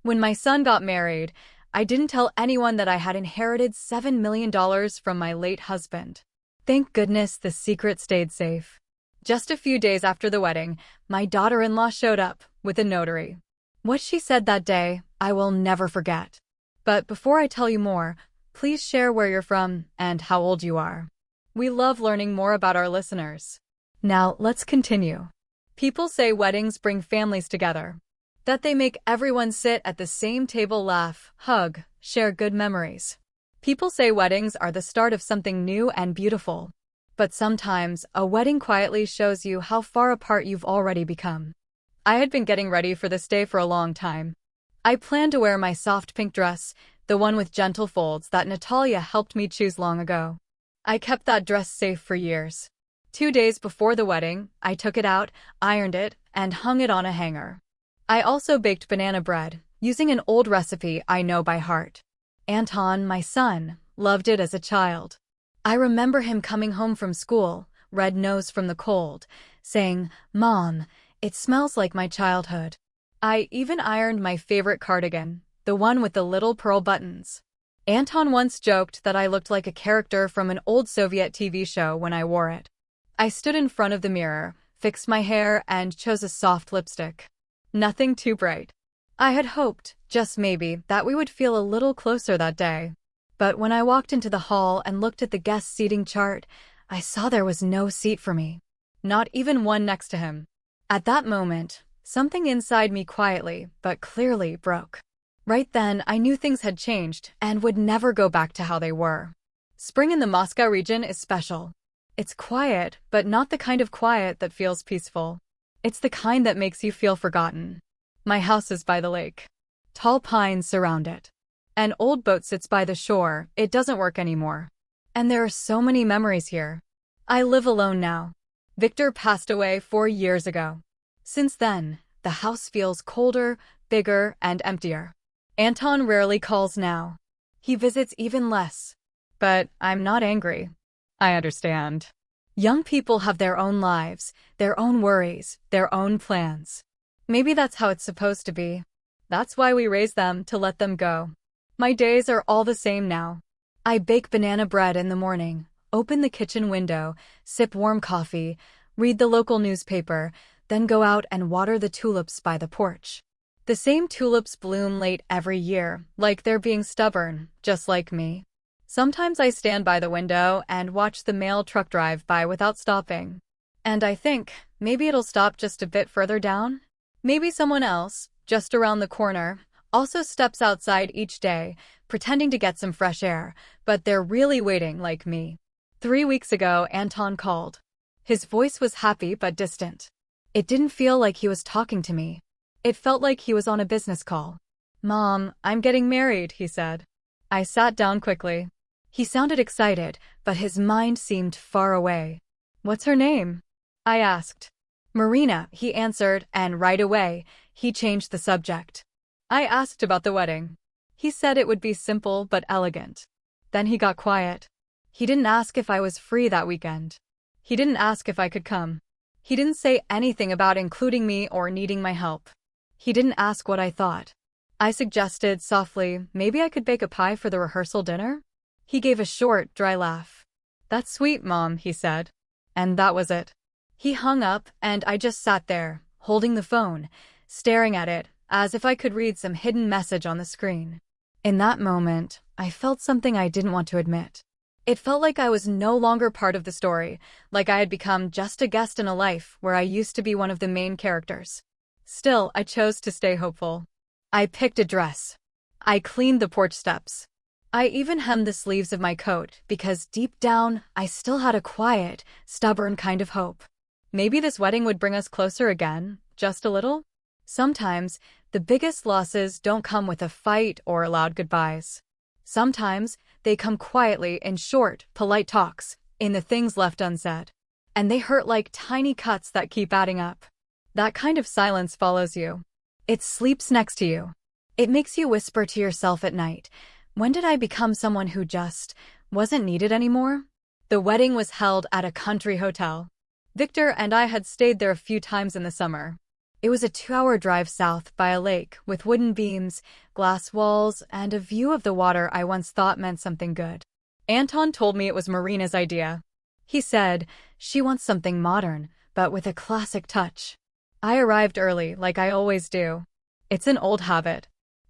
When my son got married, I didn't tell anyone that I had inherited $7 million from my late husband. Thank goodness the secret stayed safe. Just a few days after the wedding, my daughter-in-law showed up with a notary. What she said that day, I will never forget. But before I tell you more, please share where you're from and how old you are. We love learning more about our listeners. Now, let's continue. People say weddings bring families together, that they make everyone sit at the same table, laugh, hug, share good memories. People say weddings are the start of something new and beautiful. But sometimes, a wedding quietly shows you how far apart you've already become. I had been getting ready for this day for a long time. I planned to wear my soft pink dress, the one with gentle folds that Natalia helped me choose long ago. I kept that dress safe for years. 2 days before the wedding, I took it out, ironed it, and hung it on a hanger. I also baked banana bread, using an old recipe I know by heart. Anton, my son, loved it as a child. I remember him coming home from school, red nose from the cold, saying, "Mom, it smells like my childhood." I even ironed my favorite cardigan, the one with the little pearl buttons. Anton once joked that I looked like a character from an old Soviet TV show when I wore it. I stood in front of the mirror, fixed my hair, and chose a soft lipstick. Nothing too bright. I had hoped, just maybe, that we would feel a little closer that day. But when I walked into the hall and looked at the guest seating chart, I saw there was no seat for me. Not even one next to him. At that moment, something inside me quietly, but clearly, broke. Right then, I knew things had changed and would never go back to how they were. Spring in the Moscow region is special. It's quiet, but not the kind of quiet that feels peaceful. It's the kind that makes you feel forgotten. My house is by the lake. Tall pines surround it. An old boat sits by the shore. It doesn't work anymore. And there are so many memories here. I live alone now. Victor passed away 4 years ago. Since then, the house feels colder, bigger, and emptier. Anton rarely calls now. He visits even less. But I'm not angry. I understand. Young people have their own lives, their own worries, their own plans. Maybe that's how it's supposed to be. That's why we raise them, to let them go. My days are all the same now. I bake banana bread in the morning, open the kitchen window, sip warm coffee, read the local newspaper, then go out and water the tulips by the porch. The same tulips bloom late every year, like they're being stubborn, just like me. Sometimes I stand by the window and watch the mail truck drive by without stopping. And I think, maybe it'll stop just a bit further down? Maybe someone else, just around the corner, also steps outside each day, pretending to get some fresh air, but they're really waiting like me. 3 weeks ago, Anton called. His voice was happy but distant. It didn't feel like he was talking to me. It felt like he was on a business call. "Mom, I'm getting married," he said. I sat down quickly. He sounded excited, but his mind seemed far away. "What's her name?" I asked. "Marina," he answered, and right away, he changed the subject. I asked about the wedding. He said it would be simple but elegant. Then he got quiet. He didn't ask if I was free that weekend. He didn't ask if I could come. He didn't say anything about including me or needing my help. He didn't ask what I thought. I suggested softly, maybe I could bake a pie for the rehearsal dinner? He gave a short, dry laugh. "That's sweet, Mom," he said. And that was it. He hung up, and I just sat there, holding the phone, staring at it, as if I could read some hidden message on the screen. In that moment, I felt something I didn't want to admit. It felt like I was no longer part of the story, like I had become just a guest in a life where I used to be one of the main characters. Still, I chose to stay hopeful. I picked a dress. I cleaned the porch steps. I even hemmed the sleeves of my coat because deep down, I still had a quiet, stubborn kind of hope. Maybe this wedding would bring us closer again, just a little? Sometimes, the biggest losses don't come with a fight or loud goodbyes. Sometimes, they come quietly in short, polite talks, in the things left unsaid. And they hurt like tiny cuts that keep adding up. That kind of silence follows you. It sleeps next to you. It makes you whisper to yourself at night, when did I become someone who just wasn't needed anymore? The wedding was held at a country hotel. Victor and I had stayed there a few times in the summer. It was a 2-hour drive south by a lake with wooden beams, glass walls, and a view of the water I once thought meant something good. Anton told me it was Marina's idea. He said, she wants something modern, but with a classic touch. I arrived early, like I always do. It's an old habit.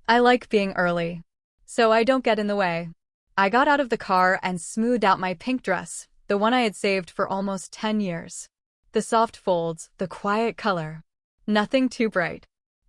I like being early, so I don't get in the way. I got out of the car and smoothed out my pink dress, the one I had saved for almost 10 years. The soft folds, the quiet color. Nothing too bright.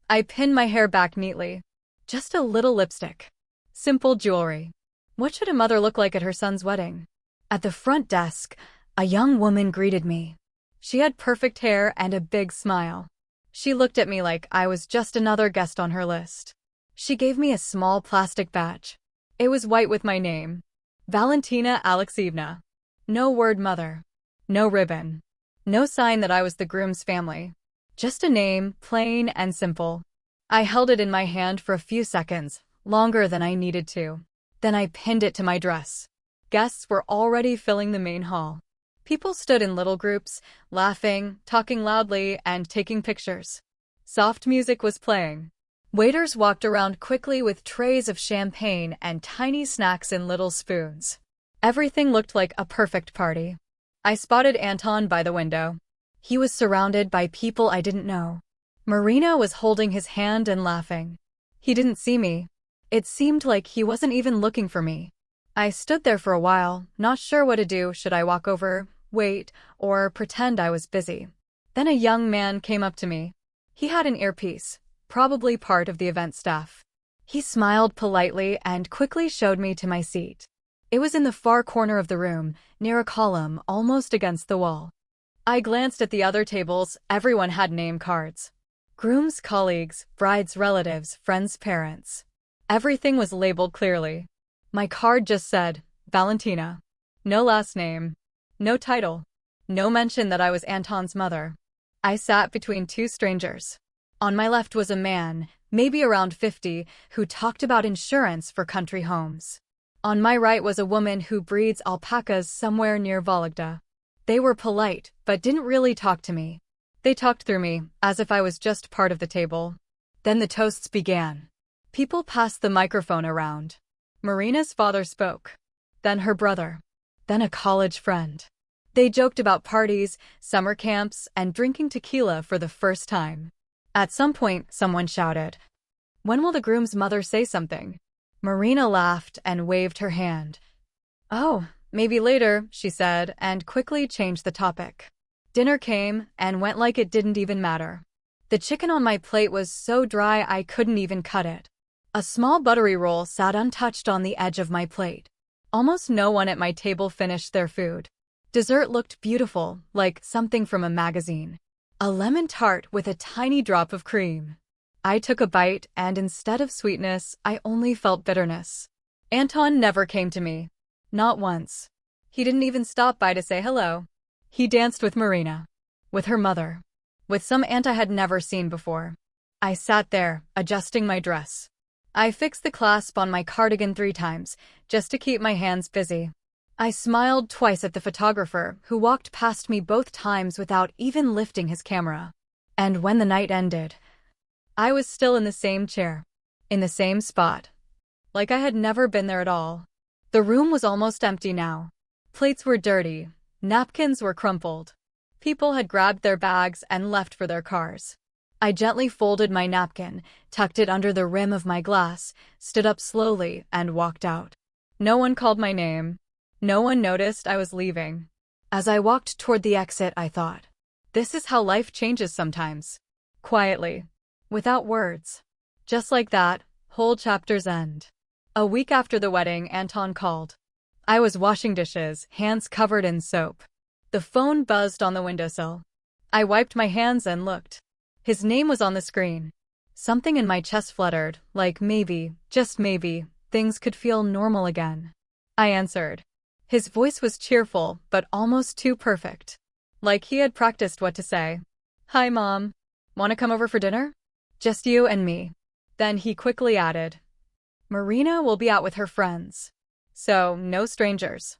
I pinned my hair back neatly. Just a little lipstick. Simple jewelry. What should a mother look like at her son's wedding? At the front desk, a young woman greeted me. She had perfect hair and a big smile. She looked at me like I was just another guest on her list. She gave me a small plastic badge. It was white with my name. Valentina Alexeyevna. No word mother. No ribbon. No sign that I was the groom's family. Just a name, plain and simple. I held it in my hand for a few seconds, longer than I needed to. Then I pinned it to my dress. Guests were already filling the main hall. People stood in little groups, laughing, talking loudly, and taking pictures. Soft music was playing. Waiters walked around quickly with trays of champagne and tiny snacks in little spoons. Everything looked like a perfect party. I spotted Anton by the window. He was surrounded by people I didn't know. Marina was holding his hand and laughing. He didn't see me. It seemed like he wasn't even looking for me. I stood there for a while, not sure what to do. Should I walk over, wait, or pretend I was busy? Then a young man came up to me. He had an earpiece, probably part of the event staff. He smiled politely and quickly showed me to my seat. It was in the far corner of the room, near a column, almost against the wall. I glanced at the other tables. Everyone had name cards. Groom's colleagues, bride's relatives, friends' parents. Everything was labeled clearly. My card just said, Valentina. No last name. No title. No mention that I was Anton's mother. I sat between two strangers. On my left was a man, maybe around 50, who talked about insurance for country homes. On my right was a woman who breeds alpacas somewhere near Vologda. They were polite, but didn't really talk to me. They talked through me, as if I was just part of the table. Then the toasts began. People passed the microphone around. Marina's father spoke. Then her brother. Then a college friend. They joked about parties, summer camps, and drinking tequila for the first time. At some point, someone shouted, "When will the groom's mother say something?" Marina laughed and waved her hand. "Oh, maybe later," she said, and quickly changed the topic. Dinner came and went like it didn't even matter. The chicken on my plate was so dry I couldn't even cut it. A small buttery roll sat untouched on the edge of my plate. Almost no one at my table finished their food. Dessert looked beautiful, like something from a magazine. A lemon tart with a tiny drop of cream. I took a bite, and instead of sweetness, I only felt bitterness. Anton never came to me. Not once. He didn't even stop by to say hello. He danced with Marina. With her mother. With some aunt I had never seen before. I sat there, adjusting my dress. I fixed the clasp on my cardigan 3 times, just to keep my hands busy. I smiled twice at the photographer, who walked past me both times without even lifting his camera. And when the night ended, I was still in the same chair. In the same spot. Like I had never been there at all. The room was almost empty now. Plates were dirty. Napkins were crumpled. People had grabbed their bags and left for their cars. I gently folded my napkin, tucked it under the rim of my glass, stood up slowly, and walked out. No one called my name. No one noticed I was leaving. As I walked toward the exit, I thought, this is how life changes sometimes. Quietly. Without words. Just like that, whole chapters end. A week after the wedding, Anton called. I was washing dishes, hands covered in soap. The phone buzzed on the windowsill. I wiped my hands and looked. His name was on the screen. Something in my chest fluttered, like maybe, just maybe, things could feel normal again. I answered. His voice was cheerful, but almost too perfect. Like he had practiced what to say. "Hi, Mom. Want to come over for dinner? Just you and me." Then he quickly added, "Marina will be out with her friends. So, no strangers."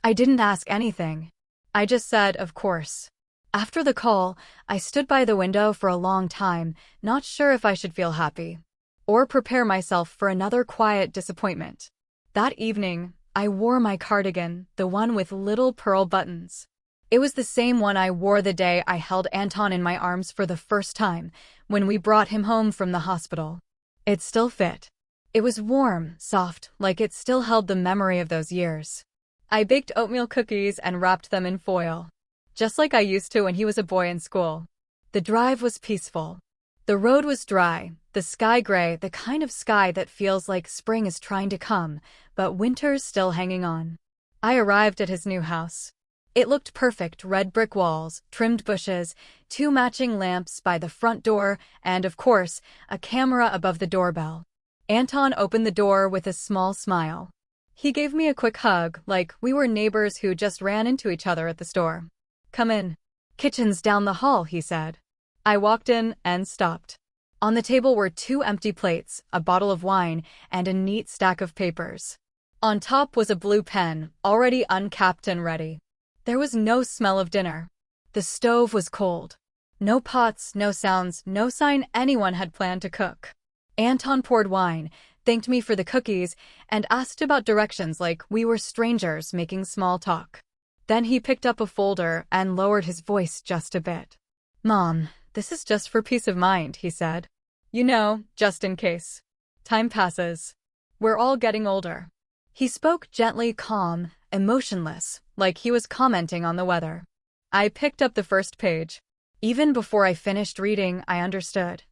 I didn't ask anything. I just said, of course. After the call, I stood by the window for a long time, not sure if I should feel happy or prepare myself for another quiet disappointment. That evening, I wore my cardigan, the one with little pearl buttons. It was the same one I wore the day I held Anton in my arms for the first time, when we brought him home from the hospital. It still fit. It was warm, soft, like it still held the memory of those years. I baked oatmeal cookies and wrapped them in foil, just like I used to when he was a boy in school. The drive was peaceful. The road was dry, the sky gray, the kind of sky that feels like spring is trying to come, but winter's still hanging on. I arrived at his new house. It looked perfect: red brick walls, trimmed bushes, 2 matching lamps by the front door, and, of course, a camera above the doorbell. Anton opened the door with a small smile. He gave me a quick hug, like we were neighbors who just ran into each other at the store. "Come in. Kitchen's down the hall," he said. I walked in and stopped. On the table were 2 empty plates, a bottle of wine, and a neat stack of papers. On top was a blue pen, already uncapped and ready. There was no smell of dinner. The stove was cold. No pots, no sounds, no sign anyone had planned to cook. Anton poured wine, thanked me for the cookies, and asked about directions like we were strangers making small talk. Then he picked up a folder and lowered his voice just a bit. "Mom, this is just for peace of mind," he said. "You know, just in case. Time passes. We're all getting older." He spoke gently, calm, emotionless, like he was commenting on the weather. I picked up the first page. Even before I finished reading, I understood.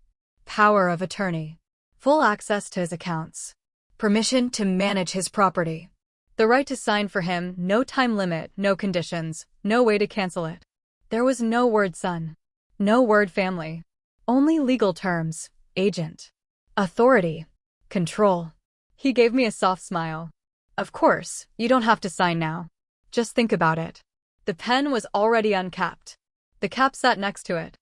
Power of attorney. Full access to his accounts. Permission to manage his property. The right to sign for him, no time limit, no conditions, no way to cancel it. There was no word son. No word family. Only legal terms: agent, authority, control. He gave me a soft smile. "Of course, you don't have to sign now. Just think about it." The pen was already uncapped. The cap sat next to it.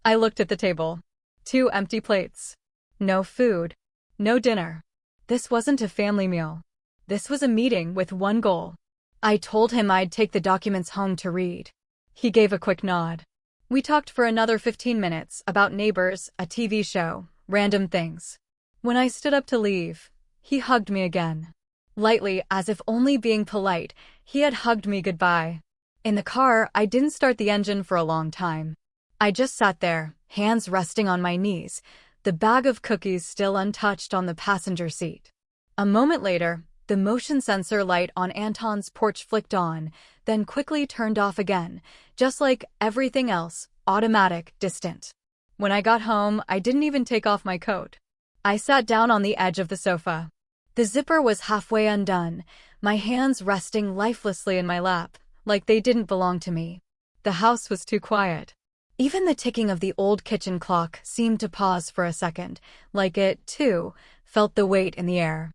I looked at the table. 2 empty plates. No food. No dinner. This wasn't a family meal. This was a meeting with one goal. I told him I'd take the documents home to read. He gave a quick nod. We talked for another 15 minutes about neighbors, a TV show, random things. When I stood up to leave, he hugged me again. Lightly, as if only being polite, he had hugged me goodbye. In the car, I didn't start the engine for a long time. I just sat there, hands resting on my knees, the bag of cookies still untouched on the passenger seat. A moment later, the motion sensor light on Anton's porch flicked on, then quickly turned off again, just like everything else, automatic, distant. When I got home, I didn't even take off my coat. I sat down on the edge of the sofa. The zipper was halfway undone, my hands resting lifelessly in my lap, like they didn't belong to me. The house was too quiet. Even the ticking of the old kitchen clock seemed to pause for a second, like it, too, felt the weight in the air.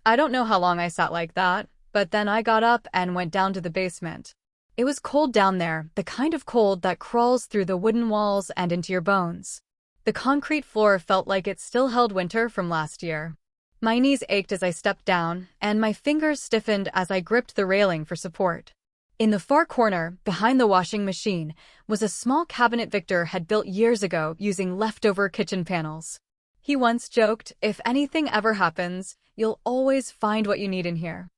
I don't know how long I sat like that, but then I got up and went down to the basement. It was cold down there, the kind of cold that crawls through the wooden walls and into your bones. The concrete floor felt like it still held winter from last year. My knees ached as I stepped down, and my fingers stiffened as I gripped the railing for support. In the far corner, behind the washing machine, was a small cabinet Victor had built years ago using leftover kitchen panels. He once joked, "If anything ever happens, you'll always find what you need in here."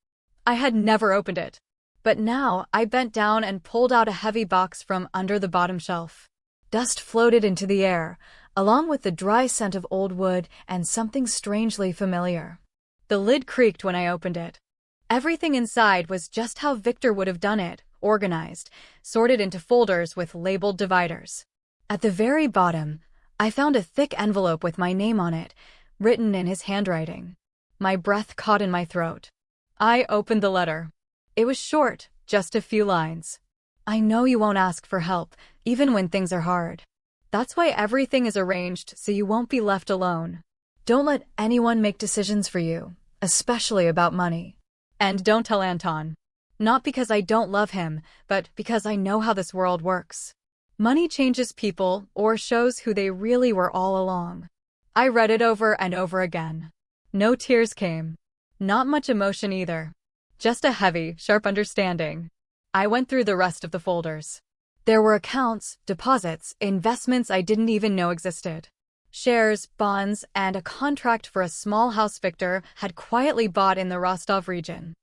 I had never opened it. But now, I bent down and pulled out a heavy box from under the bottom shelf. Dust floated into the air, along with the dry scent of old wood and something strangely familiar. The lid creaked when I opened it. Everything inside was just how Victor would have done it, organized, sorted into folders with labeled dividers. At the very bottom, I found a thick envelope with my name on it, written in his handwriting. My breath caught in my throat. I opened the letter. It was short, just a few lines. "I know you won't ask for help, even when things are hard. That's why everything is arranged so you won't be left alone. Don't let anyone make decisions for you, especially about money. And don't tell Anton. Not because I don't love him, but because I know how this world works. Money changes people or shows who they really were all along." I read it over and over again. No tears came. Not much emotion either. Just a heavy, sharp understanding. I went through the rest of the folders. There were accounts, deposits, investments I didn't even know existed. Shares, bonds, and a contract for a small house Victor had quietly bought in the Rostov region.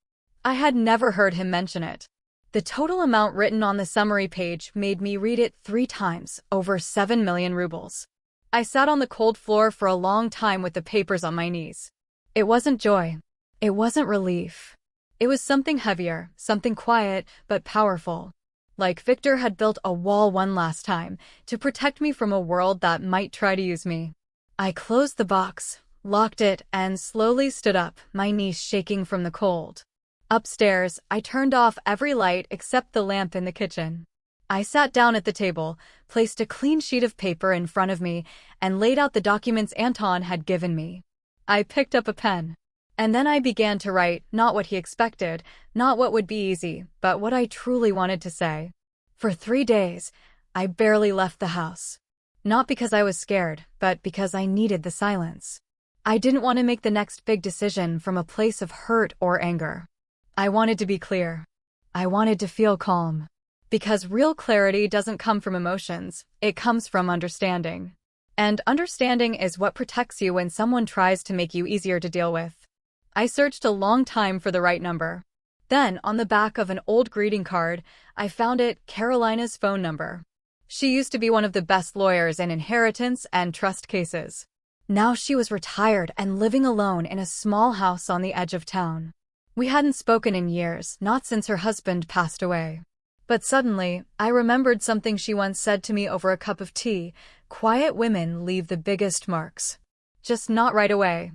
I had never heard him mention it. The total amount written on the summary page made me read it 3 times, over 7 million rubles. I sat on the cold floor for a long time with the papers on my knees. It wasn't joy. It wasn't relief. It was something heavier, something quiet, but powerful. Like Victor had built a wall one last time, to protect me from a world that might try to use me. I closed the box, locked it, and slowly stood up, my knees shaking from the cold. Upstairs, I turned off every light except the lamp in the kitchen. I sat down at the table, placed a clean sheet of paper in front of me, and laid out the documents Anton had given me. I picked up a pen. And then I began to write, not what he expected, not what would be easy, but what I truly wanted to say. For 3 days, I barely left the house. Not because I was scared, but because I needed the silence. I didn't want to make the next big decision from a place of hurt or anger. I wanted to be clear. I wanted to feel calm. Because real clarity doesn't come from emotions, it comes from understanding. And understanding is what protects you when someone tries to make you easier to deal with. I searched a long time for the right number. Then, on the back of an old greeting card, I found it, Carolina's phone number. She used to be one of the best lawyers in inheritance and trust cases. Now she was retired and living alone in a small house on the edge of town. We hadn't spoken in years, not since her husband passed away. But suddenly, I remembered something she once said to me over a cup of tea: quiet women leave the biggest marks. Just not right away.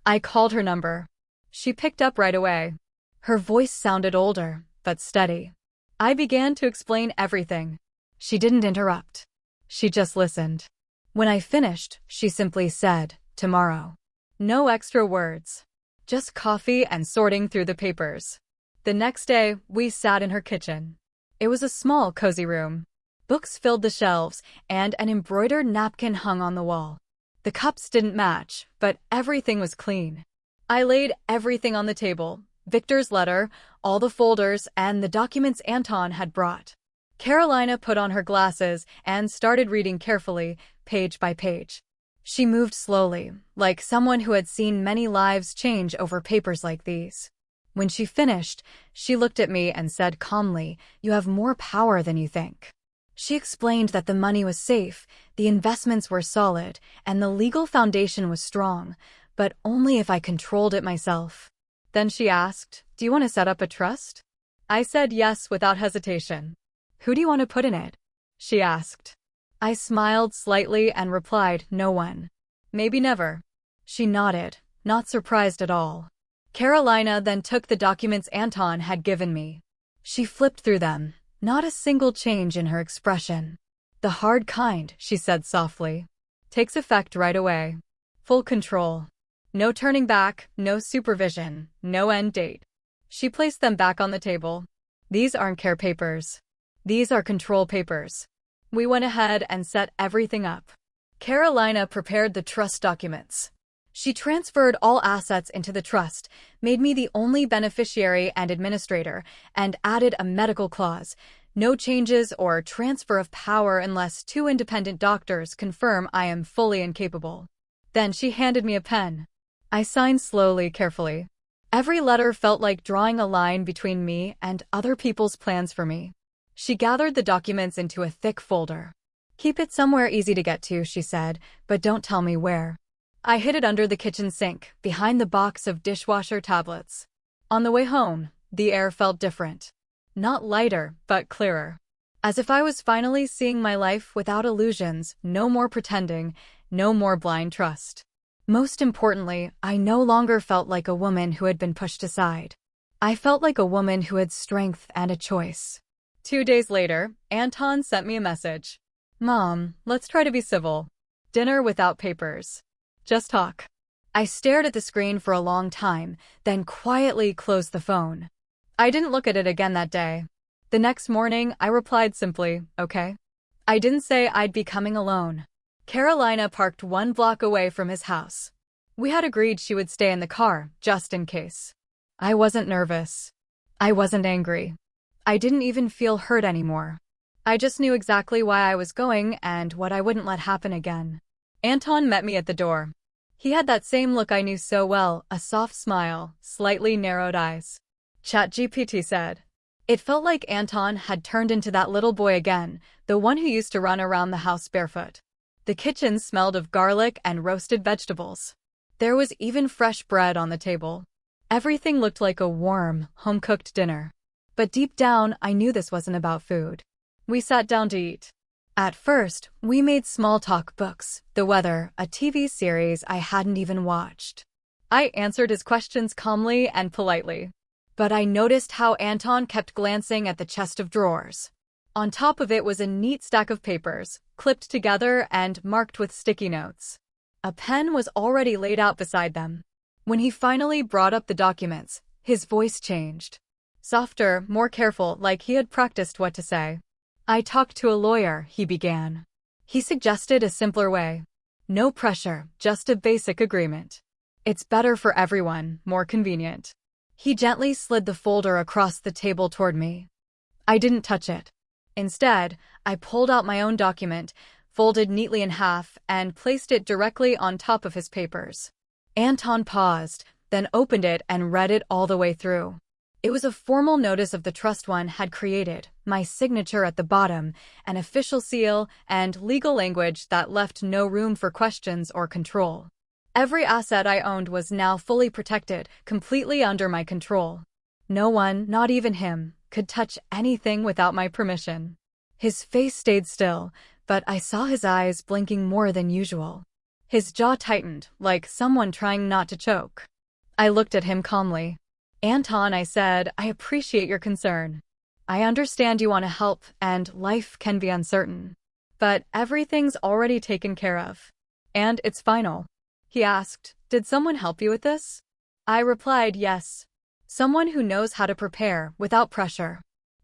I called her number. She picked up right away. Her voice sounded older, but steady. I began to explain everything. She didn't interrupt. She just listened. When I finished, she simply said, "Tomorrow." No extra words. Just coffee and sorting through the papers. The next day, we sat in her kitchen. It was a small, cozy room. Books filled the shelves, and an embroidered napkin hung on the wall. The cups didn't match, but everything was clean. I laid everything on the table: Victor's letter, all the folders, and the documents Anton had brought. Carolina put on her glasses and started reading carefully, page by page. She moved slowly, like someone who had seen many lives change over papers like these. When she finished, she looked at me and said calmly, "You have more power than you think." She explained that the money was safe, the investments were solid, and the legal foundation was strong, but only if I controlled it myself. Then she asked, "Do you want to set up a trust?" I said yes without hesitation. "Who do you want to put in it?" she asked. I smiled slightly and replied, "No one. Maybe never." She nodded, not surprised at all. Carolina then took the documents Anton had given me. She flipped through them, not a single change in her expression. "The hard kind," she said softly. "Takes effect right away. Full control. No turning back, no supervision, no end date." She placed them back on the table. "These aren't care papers. These are control papers." We went ahead and set everything up. Carolina prepared the trust documents. She transferred all assets into the trust, made me the only beneficiary and administrator, and added a medical clause: no changes or transfer of power unless 2 independent doctors confirm I am fully incapable. Then she handed me a pen. I signed slowly, carefully. Every letter felt like drawing a line between me and other people's plans for me. She gathered the documents into a thick folder. "Keep it somewhere easy to get to," she said, "but don't tell me where." I hid it under the kitchen sink, behind the box of dishwasher tablets. On the way home, the air felt different. Not lighter, but clearer. As if I was finally seeing my life without illusions, no more pretending, no more blind trust. Most importantly, I no longer felt like a woman who had been pushed aside. I felt like a woman who had strength and a choice. 2 days later, Anton sent me a message. "Mom, let's try to be civil. Dinner without papers. Just talk." I stared at the screen for a long time, then quietly closed the phone. I didn't look at it again that day. The next morning, I replied simply, "Okay." I didn't say I'd be coming alone. Carolina parked 1 block away from his house. We had agreed she would stay in the car, just in case. I wasn't nervous. I wasn't angry. I didn't even feel hurt anymore. I just knew exactly why I was going and what I wouldn't let happen again. Anton met me at the door. He had that same look I knew so well, a soft smile, slightly narrowed eyes. ChatGPT said. It felt like Anton had turned into that little boy again, the one who used to run around the house barefoot. The kitchen smelled of garlic and roasted vegetables. There was even fresh bread on the table. Everything looked like a warm, home-cooked dinner. But deep down, I knew this wasn't about food. We sat down to eat. At first, we made small talk, books, the weather, a TV series I hadn't even watched. I answered his questions calmly and politely. But I noticed how Anton kept glancing at the chest of drawers. On top of it was a neat stack of papers, clipped together and marked with sticky notes. A pen was already laid out beside them. When he finally brought up the documents, his voice changed. Softer, more careful, like he had practiced what to say. I talked to a lawyer, he began. He suggested a simpler way. No pressure, just a basic agreement. It's better for everyone, more convenient. He gently slid the folder across the table toward me. I didn't touch it. Instead, I pulled out my own document, folded neatly in half, and placed it directly on top of his papers. Anton paused, then opened it and read it all the way through. It was a formal notice of the trust one had created, my signature at the bottom, an official seal, and legal language that left no room for questions or control. Every asset I owned was now fully protected, completely under my control. No one, not even him, could touch anything without my permission. His face stayed still, but I saw his eyes blinking more than usual. His jaw tightened, like someone trying not to choke. I looked at him calmly. Anton, I said, I appreciate your concern. I understand you want to help, and life can be uncertain. But everything's already taken care of. And it's final. He asked, did someone help you with this? I replied, yes. Someone who knows how to prepare, without pressure.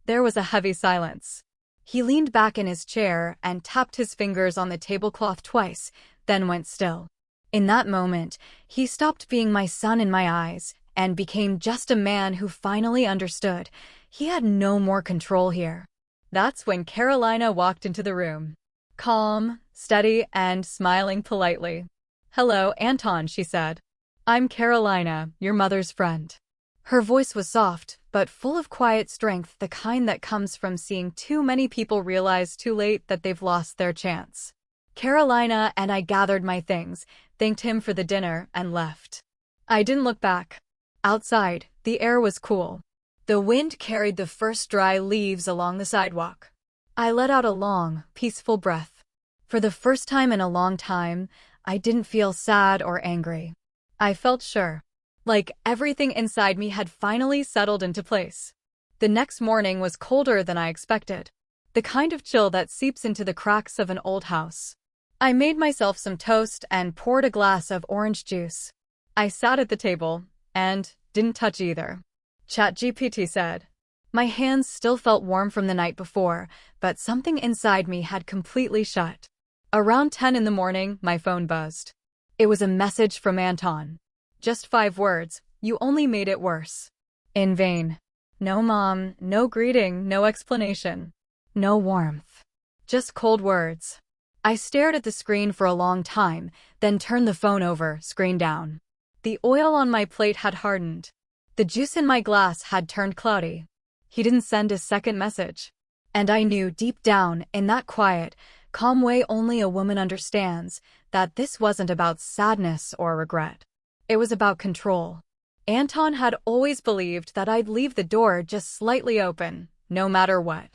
There was a heavy silence. He leaned back in his chair and tapped his fingers on the tablecloth twice, then went still. In that moment, he stopped being my son in my eyes and became just a man who finally understood. He had no more control here. That's when Carolina walked into the room. Calm, steady, and smiling politely. Hello, Anton, she said. I'm Carolina, your mother's friend. Her voice was soft, but full of quiet strength, the kind that comes from seeing too many people realize too late that they've lost their chance. Carolina and I gathered my things, thanked him for the dinner, and left. I didn't look back. Outside, the air was cool. The wind carried the first dry leaves along the sidewalk. I let out a long, peaceful breath. For the first time in a long time, I didn't feel sad or angry. I felt sure. Like everything inside me had finally settled into place. The next morning was colder than I expected. The kind of chill that seeps into the cracks of an old house. I made myself some toast and poured a glass of orange juice. I sat at the table and didn't touch either. ChatGPT said. My hands still felt warm from the night before, but something inside me had completely shut. Around 10 in the morning, my phone buzzed. It was a message from Anton. Just 5 words, you only made it worse. In vain. No mom, no greeting, no explanation. No warmth. Just cold words. I stared at the screen for a long time, then turned the phone over, screen down. The oil on my plate had hardened. The juice in my glass had turned cloudy. He didn't send a second message. And I knew deep down, in that quiet, calm way only a woman understands, that this wasn't about sadness or regret. It was about control. Anton had always believed that I'd leave the door just slightly open, no matter what.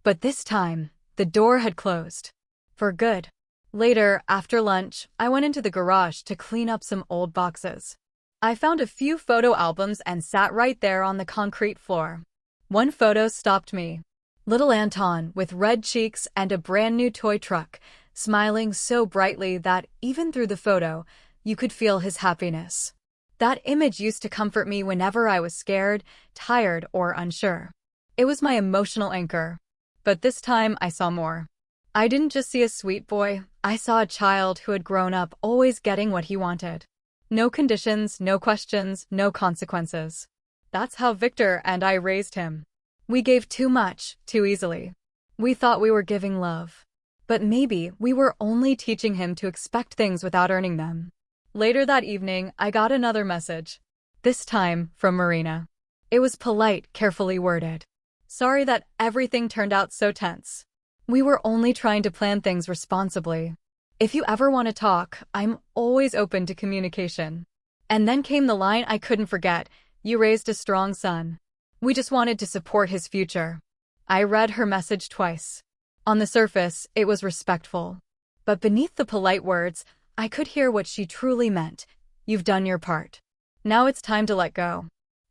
But this time, the door had closed. For good. Later, after lunch, I went into the garage to clean up some old boxes. I found a few photo albums and sat right there on the concrete floor. One photo stopped me. Little Anton, with red cheeks and a brand new toy truck, smiling so brightly that even through the photo, you could feel his happiness. That image used to comfort me whenever I was scared, tired, or unsure. It was my emotional anchor. But this time I saw more. I didn't just see a sweet boy, I saw a child who had grown up always getting what he wanted. No conditions, no questions, no consequences. That's how Victor and I raised him. We gave too much, too easily. We thought we were giving love. But maybe we were only teaching him to expect things without earning them. Later that evening, I got another message. This time from Marina. It was polite, carefully worded. Sorry that everything turned out so tense. We were only trying to plan things responsibly. If you ever want to talk, I'm always open to communication. And then came the line I couldn't forget. You raised a strong son. We just wanted to support his future. I read her message twice. On the surface, it was respectful. But beneath the polite words, I could hear what she truly meant. You've done your part. Now it's time to let go.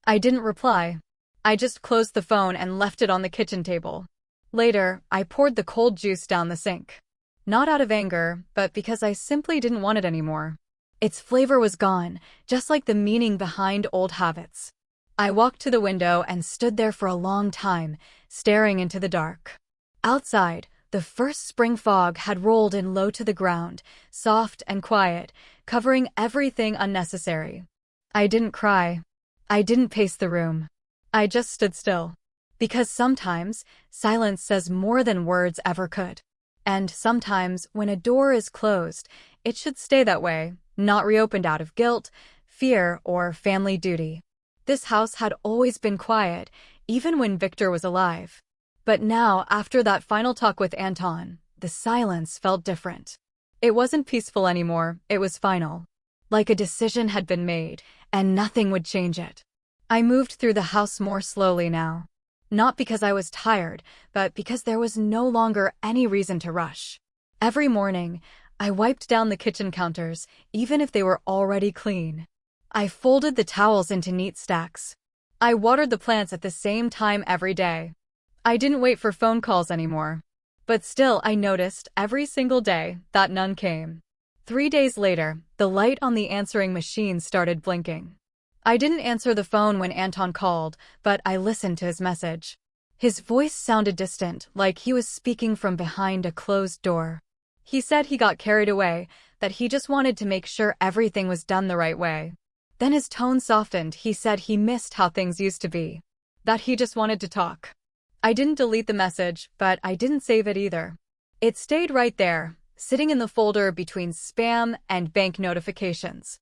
I didn't reply. I just closed the phone and left it on the kitchen table. Later, I poured the cold juice down the sink. Not out of anger, but because I simply didn't want it anymore. Its flavor was gone, just like the meaning behind old habits. I walked to the window and stood there for a long time, staring into the dark. Outside, the first spring fog had rolled in low to the ground, soft and quiet, covering everything unnecessary. I didn't cry. I didn't pace the room. I just stood still. Because sometimes, silence says more than words ever could. And sometimes, when a door is closed, it should stay that way, not reopened out of guilt, fear, or family duty. This house had always been quiet, even when Victor was alive. But now, after that final talk with Anton, the silence felt different. It wasn't peaceful anymore, it was final. Like a decision had been made, and nothing would change it. I moved through the house more slowly now. Not because I was tired, but because there was no longer any reason to rush. Every morning, I wiped down the kitchen counters, even if they were already clean. I folded the towels into neat stacks. I watered the plants at the same time every day. I didn't wait for phone calls anymore. But still, I noticed every single day that none came. 3 days later, the light on the answering machine started blinking. I didn't answer the phone when Anton called, but I listened to his message. His voice sounded distant, like he was speaking from behind a closed door. He said he got carried away, that he just wanted to make sure everything was done the right way. Then his tone softened. He said he missed how things used to be. That he just wanted to talk. I didn't delete the message, but I didn't save it either. It stayed right there, sitting in the folder between spam and bank notifications.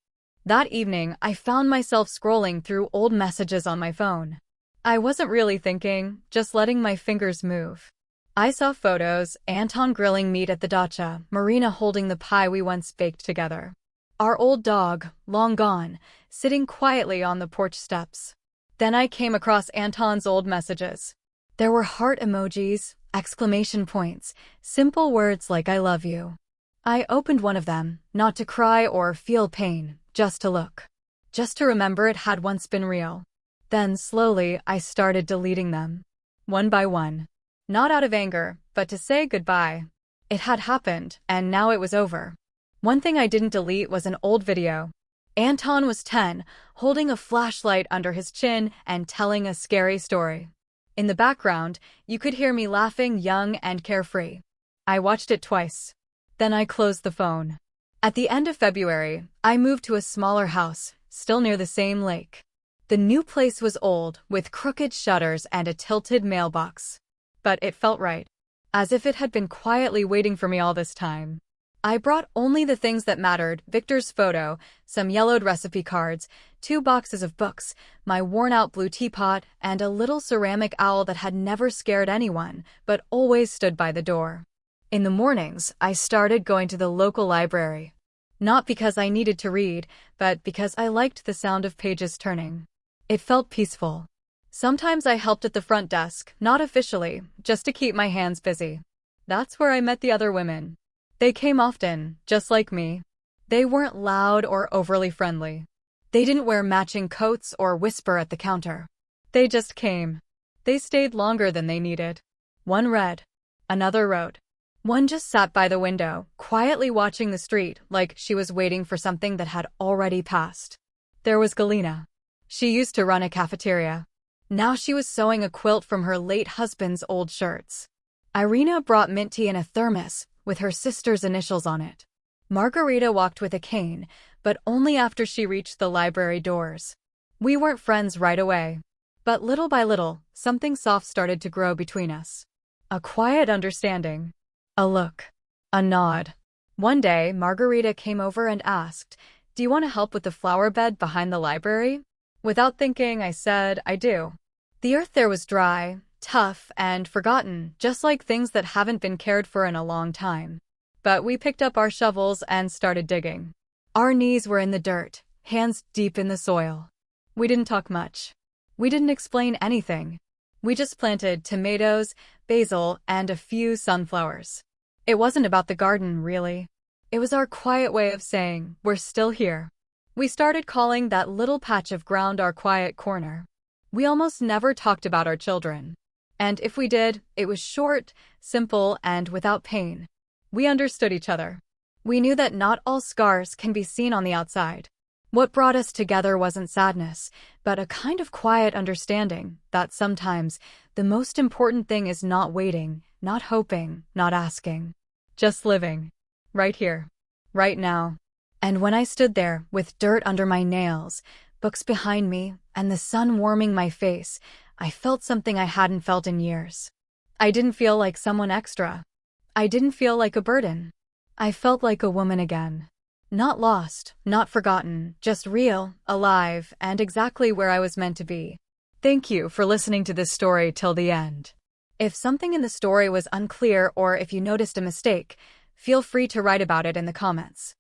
That evening, I found myself scrolling through old messages on my phone. I wasn't really thinking, just letting my fingers move. I saw photos, Anton grilling meat at the dacha, Marina holding the pie we once baked together. Our old dog, long gone, sitting quietly on the porch steps. Then I came across Anton's old messages. There were heart emojis, exclamation points, simple words like I love you. I opened one of them, not to cry or feel pain, just to look. Just to remember it had once been real. Then, slowly, I started deleting them. One by one. Not out of anger, but to say goodbye. It had happened, and now it was over. One thing I didn't delete was an old video. Anton was 10, holding a flashlight under his chin and telling a scary story. In the background, you could hear me laughing, young and carefree. I watched it twice. Then I closed the phone. At the end of February, I moved to a smaller house, still near the same lake. The new place was old, with crooked shutters and a tilted mailbox. But it felt right. As if it had been quietly waiting for me all this time. I brought only the things that mattered: Victor's photo, some yellowed recipe cards, 2 boxes of books, my worn-out blue teapot, and a little ceramic owl that had never scared anyone, but always stood by the door. In the mornings, I started going to the local library. Not because I needed to read, but because I liked the sound of pages turning. It felt peaceful. Sometimes I helped at the front desk, not officially, just to keep my hands busy. That's where I met the other women. They came often, just like me. They weren't loud or overly friendly. They didn't wear matching coats or whisper at the counter. They just came. They stayed longer than they needed. One read. Another wrote. One just sat by the window, quietly watching the street, like she was waiting for something that had already passed. There was Galina. She used to run a cafeteria. Now she was sewing a quilt from her late husband's old shirts. Irina brought mint tea in a thermos, with her sister's initials on it. Margarita walked with a cane, but only after she reached the library doors. We weren't friends right away. But little by little, something soft started to grow between us. A quiet understanding. A look. A nod. One day, Margarita came over and asked, "Do you want to help with the flower bed behind the library?" Without thinking, I said, "I do." The earth there was dry, tough, and forgotten, just like things that haven't been cared for in a long time. But we picked up our shovels and started digging. Our knees were in the dirt, hands deep in the soil. We didn't talk much. We didn't explain anything. We just planted tomatoes, basil, and a few sunflowers. It wasn't about the garden, really. It was our quiet way of saying, "We're still here." We started calling that little patch of ground our quiet corner. We almost never talked about our children. And if we did, it was short, simple, and without pain. We understood each other. We knew that not all scars can be seen on the outside. What brought us together wasn't sadness, but a kind of quiet understanding that sometimes the most important thing is not waiting, not hoping, not asking. Just living. Right here. Right now. And when I stood there, with dirt under my nails, books behind me, and the sun warming my face, I felt something I hadn't felt in years. I didn't feel like someone extra. I didn't feel like a burden. I felt like a woman again. Not lost, not forgotten, just real, alive, and exactly where I was meant to be. Thank you for listening to this story till the end. If something in the story was unclear or if you noticed a mistake, feel free to write about it in the comments.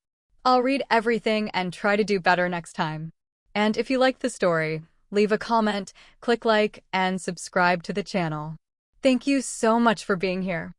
I'll read everything and try to do better next time. And if you liked the story, leave a comment, click like, and subscribe to the channel. Thank you so much for being here.